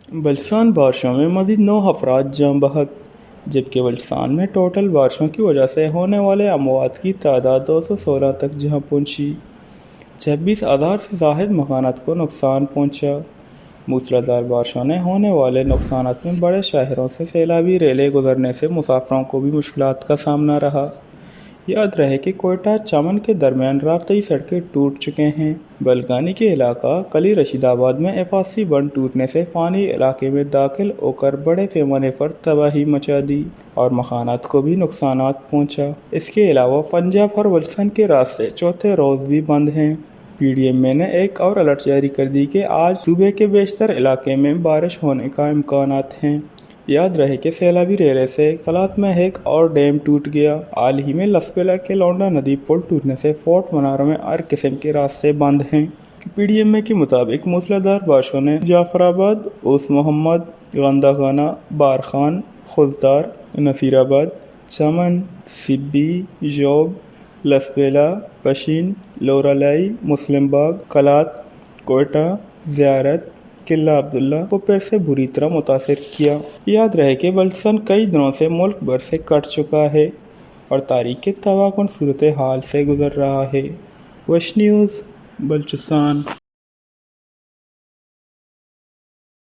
بلوچستان بارشوں میں مزید 9 افراد جاں بحق، جبکہ بلوچستان میں ٹوٹل بارشوں کی وجہ سے ہونے والے اموات کی تعداد 216 تک جا پہنچی۔ 26,000 سے زائد مکانات کو نقصان پہنچا۔ موسلادھار بارشوں نے ہونے والے نقصانات میں بڑے شہروں سے سیلابی ریلیں گزرنے سے مسافروں کو بھی مشکلات کا سامنا رہا۔ یاد رہے کہ کوئٹہ چمن کے درمیان رابطی سڑکیں ٹوٹ چکے ہیں۔ بلگانی کے علاقہ کلی رشید آباد میں عفاسی بند ٹوٹنے سے پانی علاقے میں داخل ہو کر بڑے پیمانے پر تباہی مچا دی اور مکانات کو بھی نقصانات پہنچا۔ اس کے علاوہ پنجاب اور بلوچستان کے راستے چوتھے روز بھی بند ہیں۔ پی ڈی ایم اے نے ایک اور الرٹ جاری کر دی کہ آج صوبے کے بیشتر علاقے میں بارش ہونے کا امکانات ہیں۔ یاد رہے کہ سیلابی ریلے سے کلات میں ایک اور ڈیم ٹوٹ گیا۔ حال ہی میں لسبیلا کے لونڈا ندی پل ٹوٹنے سے فورٹ منارہ میں ہر قسم کے راستے بند ہیں۔ پی ڈی ایم اے کے مطابق موسلادھار بارشوں نے جعفر آباد، اوس محمد، گندہ خانہ، بارخان، خضدار، نصیر آباد، چمن، سبی، جوب، لسبیلا، پشین، لورالائی، مسلم باغ، کلات، کوئٹہ، زیارت، قلعہ عبداللہ کو پھر سے بری طرح متاثر کیا۔ یاد رہے کہ بلوچستان کئی دنوں سے ملک بھر سے کٹ چکا ہے اور تاریخ کے تباہ کن صورتحال سے گزر رہا ہے۔ ویش نیوز، بلوچستان۔